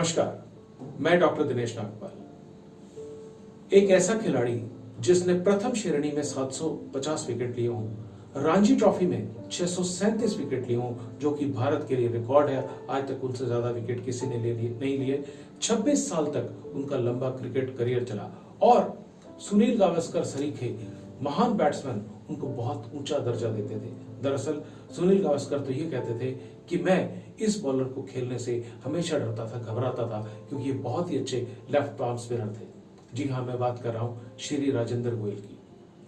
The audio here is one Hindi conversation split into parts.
नमस्कार, मैं डॉक्टर दिनेश नागपाल। एक ऐसा खिलाड़ी जिसने प्रथम श्रेणी में 750 विकेट लिए हों, रणजी ट्रॉफी में 637 विकेट लिए हों, जो कि भारत के लिए रिकॉर्ड है। आज तक उनसे ज्यादा विकेट किसी ने नहीं लिए। 26 साल तक उनका लंबा क्रिकेट करियर चला और सुनील गावस्कर सरीखे महान बैट्समैन उनको बहुत ऊंचा दर्जा देते थे। दरअसल सुनील गावस्कर तो ये कहते थे कि मैं इस बॉलर को खेलने से हमेशा डरता था, घबराता था, क्योंकि ये बहुत ही अच्छे लेफ्ट आर्म स्पिनर थे। जी हाँ, मैं बात कर रहा हूँ श्री राजेंद्र गोयल की,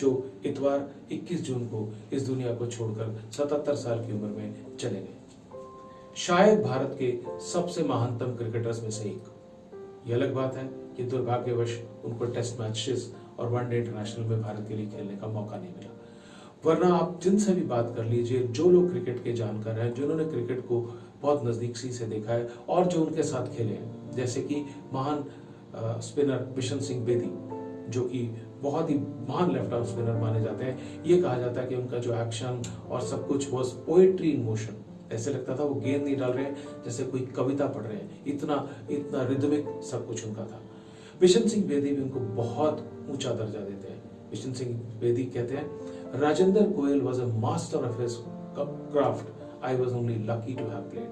जो इतवार 21 जून को इस दुनिया को छोड़कर 77 साल की उम्र में चले गए। शायद भारत के सबसे महानतम क्रिकेटर्स में से एक। ये अलग बात है कि दुर्भाग्यवश उनको टेस्ट मैचेस और वनडे इंटरनेशनल में भारत के लिए खेलने का मौका नहीं मिला। वरना आप जिनसे भी बात कर लीजिए, जो लोग क्रिकेट के जानकार हैं, जिन्होंने क्रिकेट को बहुत नजदीक से देखा है और जो उनके साथ खेले हैं, जैसे कि महान स्पिनर बिशन सिंह बेदी, जो कि बहुत ही महान लेफ्ट आर्म स्पिनर माने जाते हैं। ये कहा जाता है कि उनका जो एक्शन और सब कुछ वो पोएट्री इन मोशन, ऐसे लगता था वो गेंद नहीं डाल रहे हैं, जैसे कोई कविता पढ़ रहे हैं। इतना रिदमिक सब कुछ उनका था। बिशन सिंह बेदी भी उनको बहुत ऊंचा दर्जा देते हैं। बिशन सिंह बेदी कहते हैं, Rajendra Goyal was a master of his craft, I was only lucky to have played.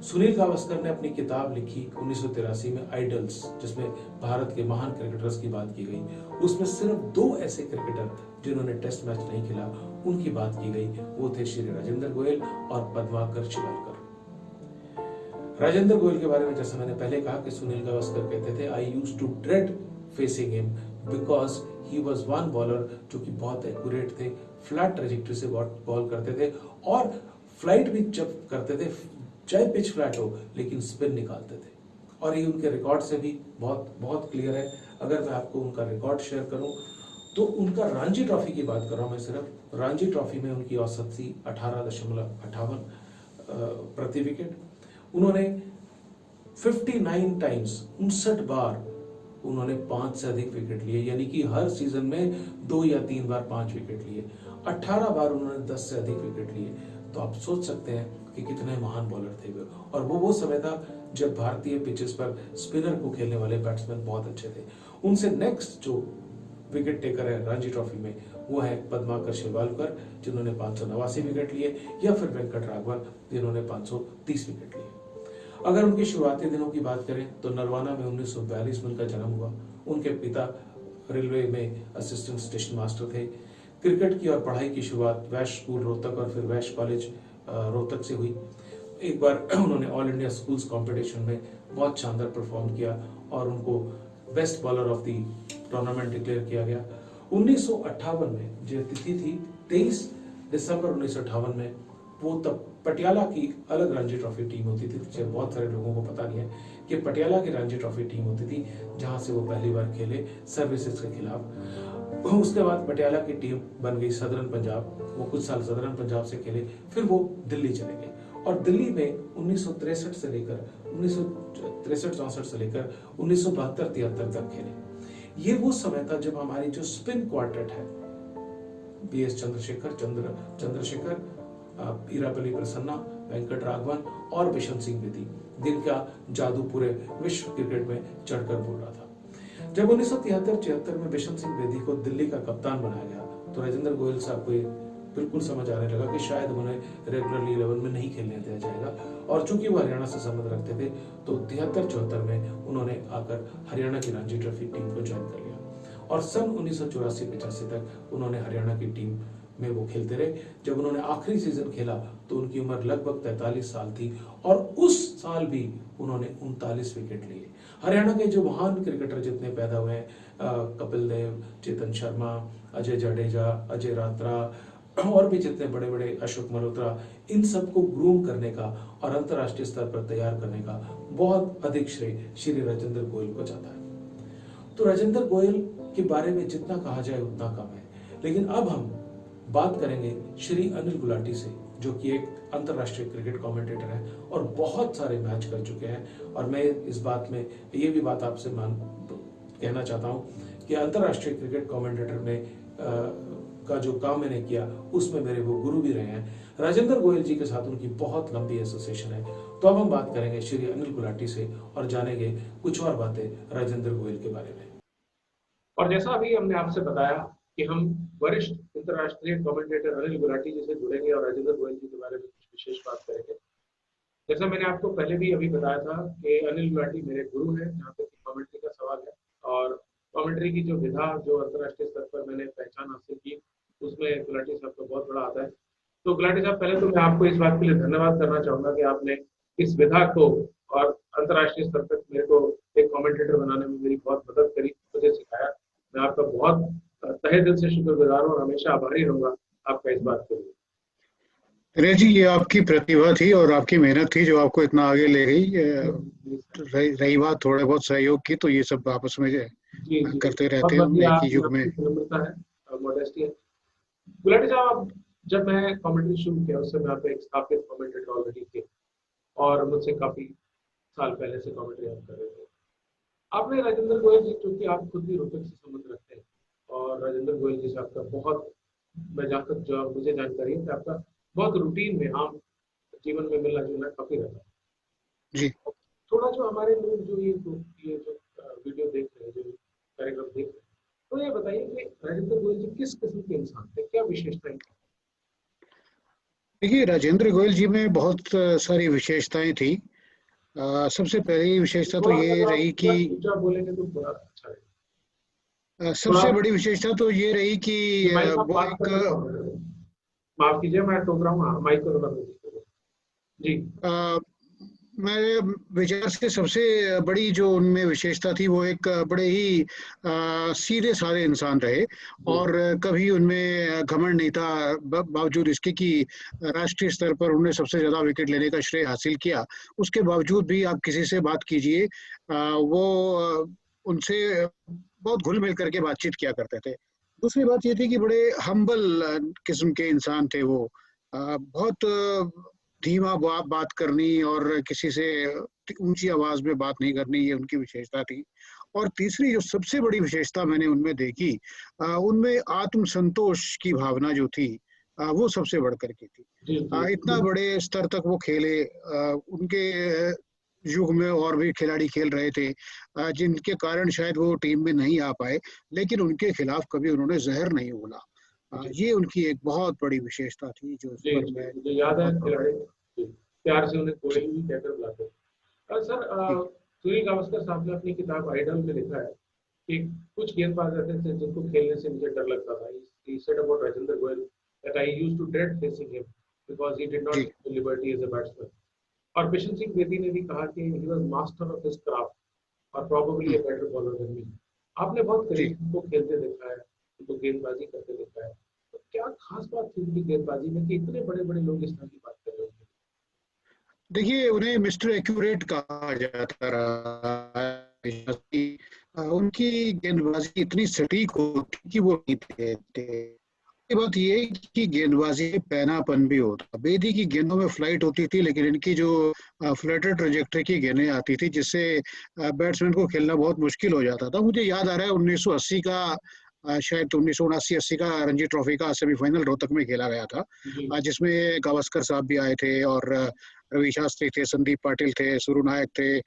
Sunil Gavaskar ने अपनी किताब लिखी 1983 में, आइडल्स, जिसमें भारत के महान क्रिकेटर्स की बात की गई। उसमें सिर्फ 2 ऐसे क्रिकेटर जिन्होंने टेस्ट मैच नहीं खेला, उनकी बात की गई। वो थे श्री राजेंद्र गोयल और पद्माकर शिवालकर। राजेंद्र गोयल के बारे में जैसा मैंने पहले कहा कि सुनील गावस्कर कहते थे, I used to dread facing him because he was one bowler जो कि बहुत एक्यूरेट थे, फ्लैट ट्रेजेक्टरी से बॉल करते थे और फ्लाइट भी जब करते थे, चाहे पिच फ्लैट हो, लेकिन स्पिन निकालते थे। और ये उनके रिकॉर्ड से भी बहुत बहुत क्लियर है। अगर मैं आपको उनका रिकॉर्ड शेयर करूं तो उनका रणजी ट्रॉफी की बात कर रहा हूं मैं सिर्फ। रणजी ट्रॉफी में उनकी औसत थी 18.58 प्रति विकेट। उन्होंने 59 टाइम्स, 59 बार उन्होंने 5 से अधिक विकेट लिए, यानी कि हर सीजन में 2 या 3 बार 5 विकेट लिए। 18 बार उन्होंने 10 से अधिक विकेट लिए। तो आप सोच सकते हैं कि कितने महान बॉलर थे वे। और वो समय था जब भारतीय पिचेस पर स्पिनर को खेलने वाले बैट्समैन बहुत अच्छे थे। उनसे नेक्स्ट जो विकेट टेकर है रणजी ट्रॉफी में, वो है पद्माकर शिवालकर, जिन्होंने 589 विकेट लिए, या फिर वेंकट राघवन, जिन्होंने 530 विकेट लिए। अगर उनके शुरुआती दिनों की बात करें तो नरवाना में 1942 में उनका जन्म हुआ। उनके पिता रेलवे में असिस्टेंट स्टेशन मास्टर थे। क्रिकेट की और पढ़ाई की शुरुआत वैश्य स्कूल रोहतक और फिर वैश्य कॉलेज रोहतक से हुई। एक बार उन्होंने ऑल इंडिया स्कूल्स कंपटीशन में बहुत शानदार परफॉर्म किया और उनको best bowler of the tournament declare किया गया। 1958 में जो तिथि थी 23 दिसंबर 1958 में, वो तब पटियाला की अलग रणजी ट्रॉफी टीम होती थी, जो बहुत सारे लोगों को पता नहीं है कि पटियाला की रणजी ट्रॉफी टीम होती थी, जहां से वो पहली बार खेले सर्विसेज के खिलाफ। उसके बाद पटियाला की टीम बन गई सदर्न पंजाब। वो कुछ साल सदर्न पंजाब से खेले, फिर वो दिल्ली चले गए और दिल्ली में 1963 से लेकर 1963-64 से लेकर 1972-73 तक खेले। ये वो समय था जब हमारी जो स्पिन क्वार्टेट है, बीएस चंद्रशेखर, ईरापल्ली प्रसन्ना, वेंकट राघवन और बिशन सिंह बेदी, जिनका जादू पूरे विश्व क्रिकेट में चढ़कर बोल रहा था। जब 1973-74 में बिशन सिंह बेदी को दिल्ली का कप्तान बनाया गया, तो राजेंद्र गोयल साहब को बिल्कुल समझ आने लगा कि शायद उन्हें रेगुलरली 11 में नहीं खेलने दिया जाएगा। और चूंकि वो हरियाणा से संबंध रखते थे, तो 73-74 में उन्होंने आकर हरियाणा की रणजी ट्रॉफी टीम को ज्वाइन कर लिया और सन 1984-85 तक उन्होंने हरियाणा की टीम में वो खेलते रहे। जब उन्होंने आखिरी सीजन खेला तो उनकी उम्र लगभग 43 साल थी और उस साल भी उन्होंने 39 विकेट लिए। हरियाणा के जो महान क्रिकेटर जितने पैदा हुए हैं, कपिल देव, चेतन शर्मा, अजय जडेजा, अजय रात्रा और भी जितने बड़े बड़े, अशोक मल्होत्रा, इन सबको ग्रूम करने का और अंतर्राष्ट्रीय स्तर पर तैयार करने का बहुत अधिक श्रेय श्री राजेंद्र गोयल को जाता है। तो राजेंद्र गोयल के बारे में जितना कहा जाए उतना कम है। लेकिन अब हम बात करेंगे श्री अनिल गुलाटी से, जो कि एक अंतर्राष्ट्रीय क्रिकेट कमेंटेटर है और बहुत सारे मैच कर चुके हैं। और मैं इस बात में ये भी बात आपसे कहना चाहता हूं कि अंतर्राष्ट्रीय क्रिकेट कमेंटेटर में का जो काम मैंने किया उसमें मेरे वो गुरु भी रहे हैं। राजेंद्र गोयल जी के साथ उनकी बहुत लंबी एसोसिएशन है। तो अब हम बात करेंगे श्री अनिल गुलाटी से और जानेंगे कुछ और बातें राजेंद्र गोयल के बारे में। और जैसा अभी हमने आपसे बताया कि हम वरिष्ठ अंतर्राष्ट्रीय कमेंटेटर अनिल गुलाटी जी से जुड़ेंगे और राजेंद्र गोयल जी के बारे में कुछ विशेष बात करेंगे। जैसा मैंने आपको पहले भी अभी बताया था कि अनिल गुलाटी मेरे गुरु हैं जहाँ तक कमेंट्री का सवाल है, और कमेंट्री की जो विधा जो अंतर्राष्ट्रीय स्तर पर मैंने पहचान हासिल की उसमें गुलाटी साहब का बहुत बड़ा आता है। तो गुलाटी साहब, पहले तो मैं आपको इस बात के लिए धन्यवाद करना चाहूंगा कि आपने इस विधा को और अंतर्राष्ट्रीय स्तर तक मेरे को एक कमेंटेटर बनाने में मेरी बहुत मदद करी, मुझे सिखाया। मैं आपका बहुत तहे दिल से शुक्रगुजार हूँ और हमेशा आभारी रहूंगा आपका इस बात के लिए। दिनेश जी, ये आपकी प्रतिभा थी और आपकी मेहनत थी जो आपको इतना आगे ले गई। रही बात थोड़े बहुत सहयोग की, तो ये सब आपस में जी जी करते रहते हैं बहुत हम एक बढ़िया, ही युग में। विनम्रता है, मॉडेस्टी है। गुलाटी साहब, जब मैं कमेंट्री शुरू किया उस समय आप एक स्थापित कमेंटेटर ऑलरेडी थे और मुझसे काफी साल पहले से कमेंट्री आप कर रहे थे। आपने राजेंद्र गोयल जी, क्योंकि आप खुद भी रोहतक से संबंध रखते हैं और राजेंद्र गोयल जी से आपका बहुत, मैं जहाँ तक जो मुझे जानकारी है कि आपका बहुत रूटीन में आम जीवन में मिलना जुलना काफी रहता है। जी, थोड़ा जो हमारे लोग जो ये जो वीडियो देख रहे हैं, जो कार्यक्रम देख रहे हैं, तो ये बताइए कि राजेंद्र गोयल जी किस किस्म के इंसान थे, क्या विशेषताएं? देखिए, राजेंद्र गोयल जी में बहुत सारी विशेषताएं थी। सबसे पहली विशेषता तो थोड़ा ये सा आप रही कि थोड़ा ऊंचा बोलेंगे तो बड़ा अच्छा है। थोड़ा सबसे बड़ी विशेषता तो ये रही कि माइक आप वो बात एक करना कम कर रहे हैं। माफ कीजिए, मैं टोक रहा हूँ, माइक को थोड़ा नजदीक करिए। जी अ, मेरे विचार से सबसे बड़ी जो उनमें विशेषता थी वो एक बड़े ही सीधे साधे इंसान रहे। जी और कभी उनमें घमंड नहीं था, बावजूद इसके कि राष्ट्रीय स्तर पर उन्होंने सबसे ज्यादा विकेट लेने का श्रेय हासिल किया। उसके बावजूद भी आप किसी से बात कीजिए, वो उनसे बहुत घुल मिल करके बातचीत किया करते थे। दूसरी बात ये थी कि बड़े हम्बल किस्म के इंसान थे वो। बहुत धीमा बात करनी और किसी से ऊंची आवाज में बात नहीं करनी, ये उनकी विशेषता थी। और तीसरी जो सबसे बड़ी विशेषता मैंने उनमें देखी, उनमें आत्मसंतोष की भावना जो थी, वो सबसे बढ़कर की थी। जी जी इतना बड़े स्तर तक वो खेले। उनके युग में और भी खिलाड़ी खेल रहे थे, जिनके कारण शायद वो टीम में नहीं आ पाए, लेकिन उनके खिलाफ कभी उन्होंने जहर नहीं बोला। जी ये उनकी एक बहुत बड़ी विशेषता थी जो इस जी पर जी मैं मुझे याद है बहुत खिलाड़ी जी, प्यार से उन्हें जी कोयल भी कहकर बुलाते हैं। सर, जी सुनील गावस्कर साहब ने अपनी किताब आइडल में लिखा है कि कुछ गेंदबाज ऐसे थे जिनको खेलने से मुझे डर लगता था। He said about Rajendra Goel that I used to dread facing him because he did not ji take the liberty as a batsman. और बिशन सिंह बेदी ने भी कहा कि he was master of his craft और probably hmm, a better bowler than me. आपने बहुत जी। करीब उनको खेलते देखा है, उनको गेंदबाजी करते देखा है, तो क्या खास बात थी उनकी गेंदबाजी में कि इतने बड़े बड़े लोग इस तरह की बात कर रहे हैं? देखिए, उन्हें मिस्टर एक्यूरेट कहा जाता रहा है कि उनकी गेंदबाजी इतनी सटीक होती कि वो नहीं देते। ये बात ये है कि गेंदबाजी में पैनापन भी होता। बेदी की गेंदों में फ्लाइट होती थी, लेकिन इनकी जो फ्लटर ट्रेजेक्टरी की गेंदें आती थी जिससे बैट्समैन को खेलना बहुत मुश्किल हो जाता था। मुझे याद आ रहा है 1980 का, शायद 1979-80 का रणजी ट्रॉफी का सेमीफाइनल रोहतक में खेला गया था, जी जिसमें गावस्कर साहब भी आए थे और रवि शास्त्री थे, संदीप पाटिल थे, सुरू नायक थे,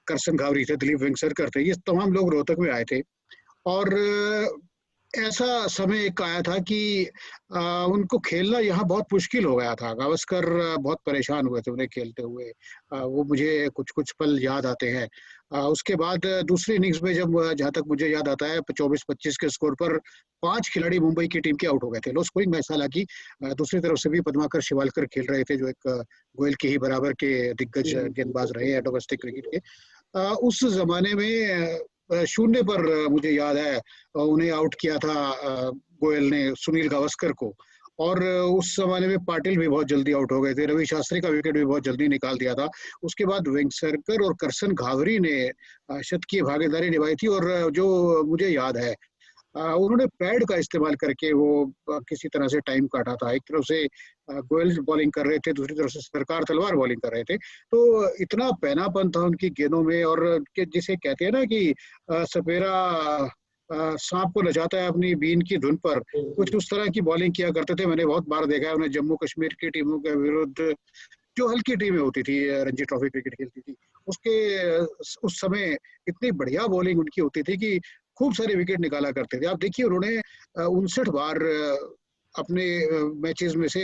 करसन घावरी थे, दिलीप वेंगसरकर थे। ये तमाम लोग रोहतक में आए थे। और ऐसा समय एक आया था कि उनको खेलना यहाँ बहुत मुश्किल हो गया था। गावस्कर बहुत परेशान हुए थे उन्हें खेलते हुए। वो मुझे कुछ कुछ पल याद आते हैं। उसके बाद दूसरी इनिंग्स में जब जहाँ तक मुझे याद आता है 24-25 के स्कोर पर 5 खिलाड़ी मुंबई की टीम के आउट हो गए थे लो स्कोरिंग मैच। हालांकि दूसरी तरफ से भी पद्माकर शिवालकर खेल रहे थे जो एक गोयल के ही बराबर के दिग्गज जी गेंदबाज रहे हैं डोमेस्टिक क्रिकेट के। उस जमाने में शून्य पर मुझे याद है उन्हें आउट किया था गोयल ने सुनील गावस्कर को। और उस जमाने में पाटिल भी बहुत जल्दी आउट हो गए थे, रवि शास्त्री का विकेट भी बहुत जल्दी निकाल दिया था। उसके बाद वेंगसरकर और करसन घावरी ने शतकीय भागीदारी निभाई थी। और जो मुझे याद है उन्होंने पैड का इस्तेमाल करके वो किसी तरह से टाइम काटा था। एक तरफ से गोयल बॉलिंग कर रहे थे, दूसरी तरफ से सरकार तलवार बॉलिंग कर रहे थे। तो इतना पैनापन था उनकी गेंदों में, और जिसे कहते हैं ना कि सपेरा सांप को नचाता है अपनी बीन की धुन पर, कुछ उस तरह की बॉलिंग किया करते थे। मैंने बहुत बार देखा है उन्हें जम्मू कश्मीर की टीमों के विरुद्ध, जो हल्की टीमें होती थी, रणजी ट्रॉफी क्रिकेट खेलती थी, उसके उस समय इतनी बढ़िया बॉलिंग उनकी होती थी कि खूब सारे विकेट निकाला करते थे। आप देखिए उन्होंने 59 बार अपने मैचेस में से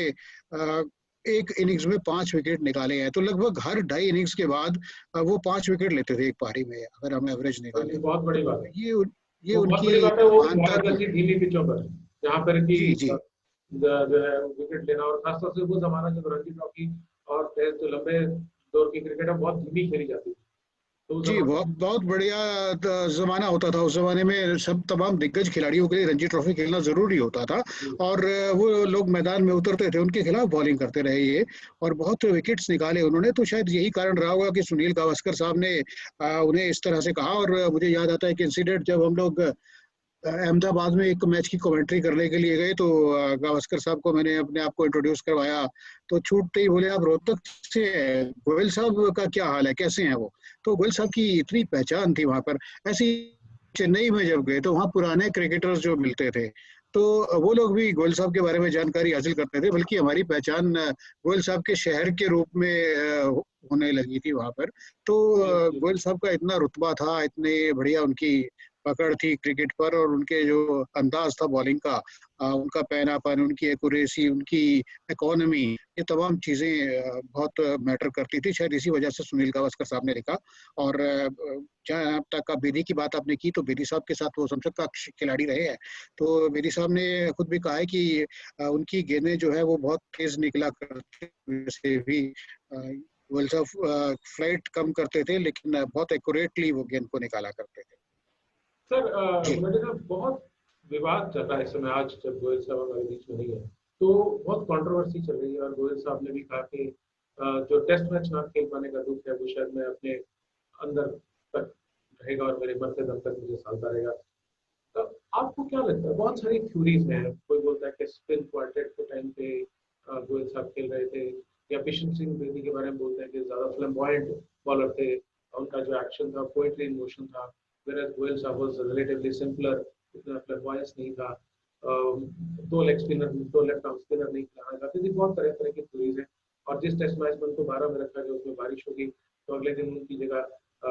एक इनिंग्स में 5 विकेट निकाले हैं, तो लगभग हर 2.5 इनिंग्स के बाद वो 5 विकेट लेते थे एक पारी में, अगर हम एवरेज निकालें। बहुत बड़ी बात तो है। ये वो बहुत उनकी बड़ी बात है, वो भी महानता 11 थी। जैसी ढीली पिचों पर, जहाँ पर कि जी जी जो है विकेट लेना, और खासतौर से वो जमाना जब रणजी ट्रॉफी और टेस्ट जो लंबे दौर की क्रिकेट है बहुत धीमी खेली जाती थी, तो उस जी, जमाने बहुत बहुत बढ़िया जमाना होता था। उस जमाने में सब तमाम दिग्गज खिलाड़ियों के लिए रणजी ट्रॉफी खेलना जरूरी होता था, में। और वो लोग मैदान में उतरते थे, उनके खिलाफ बॉलिंग करते रहे ये, और बहुत विकेट्स निकाले उन्होंने। तो शायद यही कारण रहा होगा कि सुनील गावस्कर साहब ने उन्हें इस तरह से कहा। और मुझे याद आता है कि इंसिडेंट, जब हम लोग अहमदाबाद में एक मैच की कमेंट्री करने के लिए गए, तो गावस्कर साहब को मैंने अपने आप को इंट्रोड्यूस करवाया, तो छूटते ही बोले, आप रोहतक से हैं, गोयल साहब का क्या हाल है, कैसे हैं वो। तो गोयल साहब की इतनी पहचान थी वहां पर। ऐसी चेन्नई में जब गए तो वहाँ पुराने क्रिकेटर्स जो मिलते थे, तो वो लोग भी गोयल साहब के बारे में जानकारी हासिल करते थे, बल्कि हमारी पहचान गोयल साहब के शहर के रूप में होने लगी थी वहां पर। तो गोयल साहब का इतना रुतबा था, इतने बढ़िया उनकी पकड़ थी क्रिकेट पर, और उनके जो अंदाज था बॉलिंग का, उनका पैनापन, उनकी एक्यूरेसी, उनकी इकोनॉमी, ये तमाम चीजें बहुत मैटर करती थी। शायद इसी वजह से सुनील गावस्कर साहब ने लिखा। और जहाँ तक बेदी की बात आपने की, तो बेदी साहब के साथ वो समझौता खिलाड़ी रहे हैं। तो बेदी साहब ने खुद भी कहा है कि उनकी गेंदें जो है वो बहुत तेज निकला करती से भी, गोयल साहब फ्लाइट कम करते थे, लेकिन बहुत एक्यूरेटली वो गेंद को निकाला करते थे। सर, जी मुझे ना बहुत विवाद चल रहा है इस समय, आज जब गोयल साहब हमारे बीच में नहीं है तो बहुत कंट्रोवर्सी चल रही है, और गोयल साहब ने भी कहा कि जो टेस्ट मैच ना खेल पाने का दुख है वो शायद मैं अपने अंदर तक रहेगा और मेरे मरते दम तक मुझे सालता रहेगा। तो आपको क्या लगता है, बहुत सारी थ्योरीज हैं, कोई बोलता है कि स्पिन क्वार्टेट के टाइम पे गोयल साहब खेल रहे थे, या बिशन सिंह बेदी के बारे में बोलते हैं कि ज्यादा फ्लैम्बॉयंट बॉलर थे, उनका जो एक्शन था पोएट्री इन मोशन था, whereas गोयल साहब वाज रिलेटिवली सिंपलर, इतना फ्लैम्बॉयंस नहीं था। दो लेग स्पिनर, दो लेफ्ट आर्म स्पिनर नहीं खिलाना चाहते थे, बहुत तरह तरह की थ्योरीज हैं। और जिस टेस्ट मैच में उनको 12 में रखा गया उसमें बारिश होगी, तो अगले दिन उनकी जगह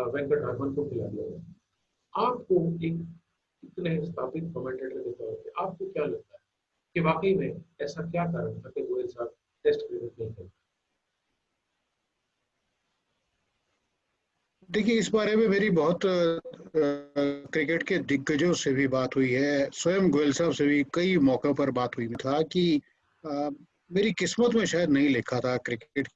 वेंकट राघवन को खिला दिया गया। आपको एक इतने स्थापित कमेंटेटर के तौर पे आपको क्या लगता है कि वाकई में ऐसा क्या कारण था कि गोयल साहब टेस्ट क्रिकेट नहीं खेलते? देखिए, इस बारे में मेरी बहुत क्रिकेट के दिग्गजों से भी बात हुई है, स्वयं गोयल साहब से भी कई मौकों पर बात हुई था कि अ, मेरी किस्मत में शायद नहीं लिखा था क्रिकेट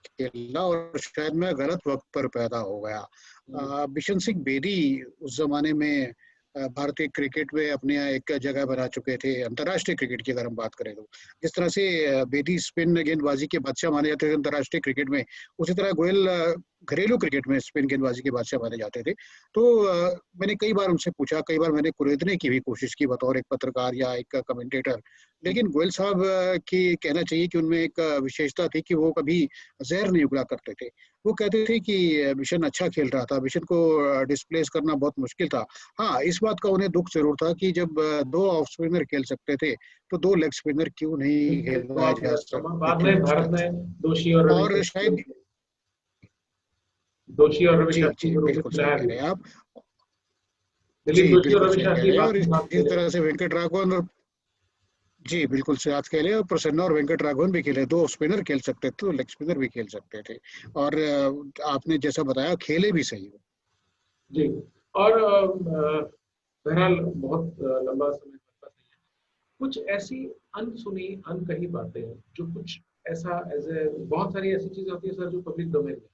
खेलना, और शायद मैं गलत वक्त पर पैदा हो गया। बिशन सिंह बेदी उस जमाने में भारतीय क्रिकेट में अपने यहाँ एक जगह बना चुके थे, अंतर्राष्ट्रीय क्रिकेट की अगर हम बात करें तो। जिस तरह से बेदी स्पिन गेंदबाजी के बादशाह माने जाते थे अंतर्राष्ट्रीय क्रिकेट में, उसी तरह गोयल घरेलू क्रिकेट में स्पिन गेंदबाजी के बादशाह माने जाते थे। तो मैंने कई बार उनसे पूछा, कई बार मैंने कुरेदने की भी कोशिश की बतौर एक पत्रकार या एक कमेंटेटर, लेकिन गोयल साहब की कहना चाहिए कि उनमें एक विशेषता थी कि वो कभी जहर नहीं उगला करते थे। वो कहते थे कि बिशन अच्छा खेल रहा था, बिशन को डिस्प्लेस करना बहुत मुश्किल था। हाँ, इस बात का उन्हें दुख जरूर था कि जब दो ऑफ स्पिनर खेल सकते थे, तो दो लेग स्पिनर क्यों नहीं खेलवाए जा बाद सकते थे में उस भारत ढंग से। में दोषी और रवि और शायद, शास्त्री दोषी और रवि जी शास्त्री जी को रोहित बिल्कुल सही खिलाया कह भी रहे था। हैं आप। दिलीप जी दोषी और बिल्कुल रवि सही कह शास्त्री रहे हैं। और बाकी साथ इसी खेले। तरह से वेंकट राघवन और, जी बिल्कुल सही आज खेले, और प्रसन्ना और वेंकट राघवन भी खेले, दो स्पिनर खेल सकते थे, तो लेग स्पिनर भी खेल सकते थे। और आपने जैसा बताया खेले भी सही हो। जी। और बहरहाल बहुत लंबा समय तक नहीं है। कुछ ऐसी अनसुनी अनकही बातें हैं, जो कुछ ऐसा एज ए बहुत सारी ऐसी चीजें होती है सर जो पब्लिक डोमेन में,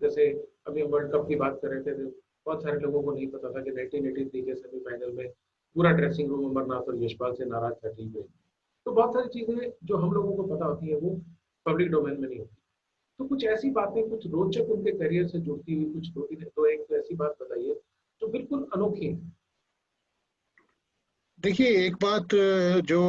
जैसे अभी हम वर्ल्ड कप की बात कर रहे थे, तो बहुत सारे लोगों को नहीं पता था कि 1983 के सेमीफाइनल में पूरा ड्रेसिंग रूम अमरनाथ और यशपाल से नाराज था टीम में। तो बहुत सारी चीजें जो हम लोगों को पता होती है वो पब्लिक डोमेन में नहीं होती। तो कुछ ऐसी बातें, कुछ रोचक उनके करियर से जुड़ती हुई कुछ दो तीन, तो एक ऐसी बात बताइए जो बिल्कुल अनोखी है। देखिए, एक बात जो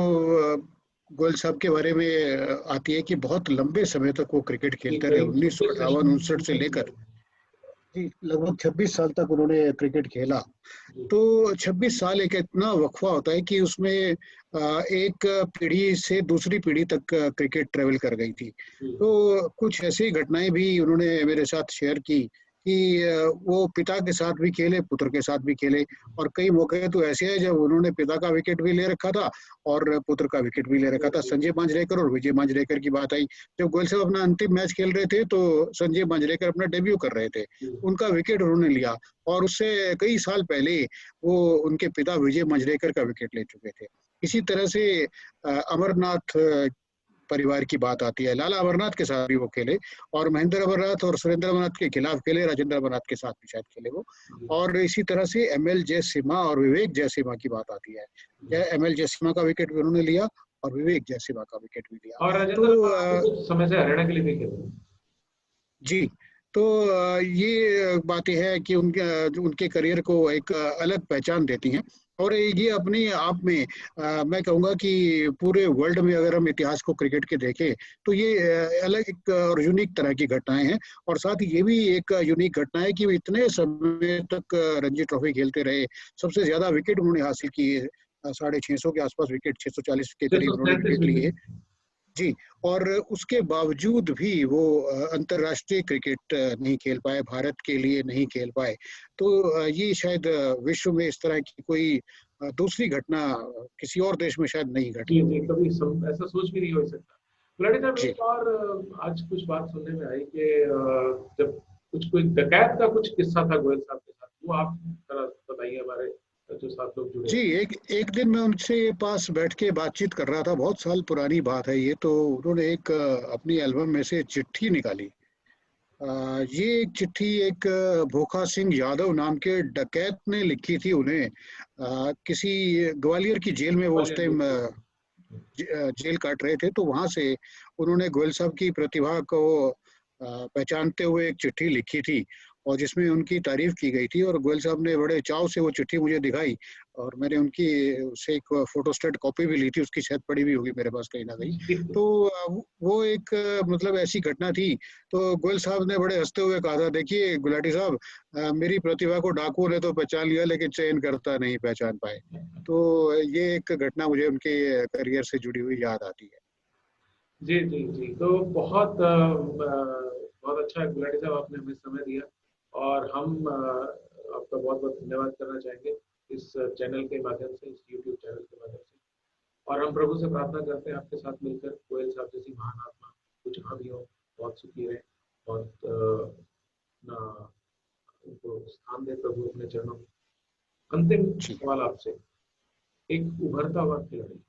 गोयल साहब के बारे में आती है कि बहुत लंबे समय तक वो क्रिकेट कि खेलते रहे, करीब उन्नीस सौ 36 अट्ठावन सेशन उनसठ से 36 लेकर। सेशन। जी, लगभग 26 साल तक उन्होंने क्रिकेट खेला। जी, तो 26 साल एक इतना वक़्फ़ा होता है कि उसमें एक पीढ़ी से दूसरी पीढ़ी तक क्रिकेट ट्रैवल कर गई थी। जी, तो कुछ ऐसी घटनाएँ भी उन्होंने मेरे साथ शेयर की कि वो पिता के साथ भी खेले, पुत्र के साथ भी खेले और कई मौके तो ऐसे हैं जब उन्होंने पिता का विकेट भी ले रखा था और पुत्र का विकेट भी ले रखा था। जी, संजय मांजरेकर और विजय मांजरेकर की बात आई। जब गोयल साहब अपना अंतिम मैच खेल रहे थे, तो संजय मांजरेकर अपना डेब्यू कर रहे थे। जी, उनका विकेट उन्होंने लिया और उससे कई साल पहले वो उनके पिता विजय मांजरेकर का विकेट ले चुके थे। इसी तरह से अमरनाथ परिवार की बात आती है। लाला अमरनाथ के साथ भी वो खेले और महेंद्र अमरनाथ और सुरेंद्र अमरनाथ के खिलाफ खेले, राजेंद्र अमरनाथ के साथ भी शायद खेले वो। जी, और इसी तरह से एमएल जयसिम्हा और विवेक जयसिम्हा की बात आती है। जी। एमएल जयसिम्हा का विकेट भी उन्होंने लिया और विवेक जयसिम्हा का विकेट भी लिया। और राजेंद्र तो काफी कुछ समय से हरियाणा के लिए भी खेले हैं। जी, तो ये बातें हैं कि जो उनके करियर को एक अलग पहचान देती हैं और ये अपने आप में मैं कहूँगा कि पूरे वर्ल्ड में अगर हम इतिहास को क्रिकेट के देखें, तो ये अलग एक और यूनिक तरह की घटनाएँ हैं और साथ ही ये भी एक यूनिक घटना है कि वो इतने समय तक रणजी ट्रॉफी खेलते रहे। सबसे ज़्यादा विकेट उन्होंने हासिल किए 650 के आसपास विकेट, 640 के करीब उन्होंने 637 विकेट लिए। विकेट। जी, और उसके बावजूद भी वो अंतर्राष्ट्रीय क्रिकेट नहीं खेल पाए, भारत के लिए नहीं खेल पाए। तो ये शायद विश्व में इस तरह की कोई दूसरी घटना किसी और देश में शायद नहीं जी, घटी जी, होगी। कभी ऐसा सोच भी नहीं हो सकता। खिलाड़ी साहब जी। एक और आज कुछ बात सुनने में आई कि जब कुछ कोई डकैत का कुछ किस्सा था गोयल साहब के साथ, वो आप जरा बताइए हमारे जो साथ लोग जुड़े जी, हैं। एक एक दिन मैं उनसे पास बैठ के बातचीत कर रहा था, बहुत साल पुरानी बात है ये, तो उन्होंने एक अपनी एल्बम में से चिट्ठी निकाली। ये एक चिट्ठी एक भोखा सिंह यादव नाम के डकैत ने लिखी थी उन्हें। किसी ग्वालियर की जेल में वो उस ग्वालियर टाइम में। जेल काट रहे थे, तो वहाँ से उन्होंने गोयल साहब की प्रतिभा को पहचानते हुए एक चिट्ठी लिखी थी और जिसमें उनकी तारीफ की गई थी और गोयल साहब ने बड़े चाव से वो चिट्ठी मुझे दिखाई और मैंने उनकी उससे एक फोटोस्टेट कॉपी भी ली थी, उसकी शायद पड़ी भी होगी मेरे पास कहीं न कहीं। जी, तो वो एक मतलब ऐसी घटना थी, तो गोयल साहब ने बड़े हँसते हुए कहा था, "देखिए गुलाटी साहब मेरी प्रतिभा को डाकुओं ने तो पहचान लिया लेकिन चयनकर्ता नहीं पहचान पाए।" तो ये एक घटना मुझे उनके करियर से जुड़ी हुई याद आती है। जी, जी, जी। तो बहुत बहुत अच्छा है गुलाटी साहब आपने हमें समय दिया और हम आपका बहुत-बहुत धन्यवाद करना चाहेंगे इस चैनल के माध्यम से, इस यूट्यूब चैनल के माध्यम से। और हम प्रभु से प्रार्थना करते हैं आपके साथ मिलकर गोयल साहब जैसी महान आत्मा कुछ जहाँ भी हो, बहुत सुखी रहे, बहुत अपना उनको स्थान दे प्रभु अपने चरणों में। अंतिम जी। सवाल आपसे, एक उभरता हुआ खिलाड़ी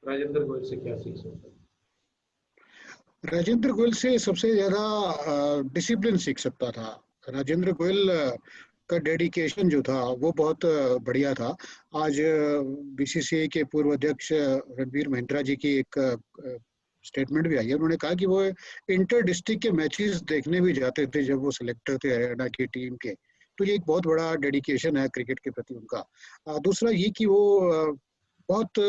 राजेंद्र गोयल से क्या सीख सकता है? राजेंद्र गोयल से सबसे ज़्यादा डिसिप्लिन सीख सकता था। राजेंद्र गोयल का डेडिकेशन जो था वो बहुत बढ़िया था। आज बीसीसीआई के पूर्व अध्यक्ष रणबीर महिंद्रा जी की एक स्टेटमेंट भी आई है। उन्होंने कहा कि वो इंटर डिस्ट्रिक्ट के मैचेस देखने भी जाते थे जब वो सिलेक्टर थे हरियाणा की टीम के। तो ये एक बहुत बड़ा डेडिकेशन है क्रिकेट के प्रति उनका। दूसरा ये कि वो बहुत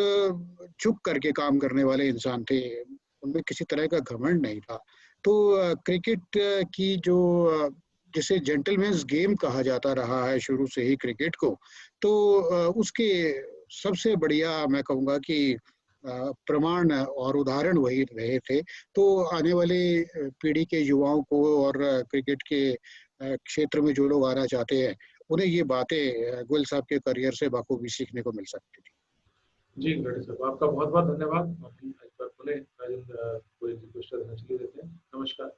चुप करके काम करने वाले इंसान थे। उनमें किसी तरह का घमंड नहीं था। तो क्रिकेट की जो जिसे जेंटलमैन्स गेम कहा जाता रहा है शुरू से ही क्रिकेट को, तो उसके सबसे बढ़िया मैं कहूँगा कि प्रमाण और उदाहरण वही रहे थे। तो आने वाले पीढ़ी के युवाओं को और क्रिकेट के क्षेत्र में जो लोग आना चाहते हैं, उन्हें ये बातें गोयल साहब के करियर से बखूबी सीखने को मिल सकती थी। जी, गणेश साहब, आपका बहुत-बहुत धन्यवाद। हम एक बार पुनः राजेंद्र गोयल जी को श्रद्धांजलि देते हैं। नमस्कार।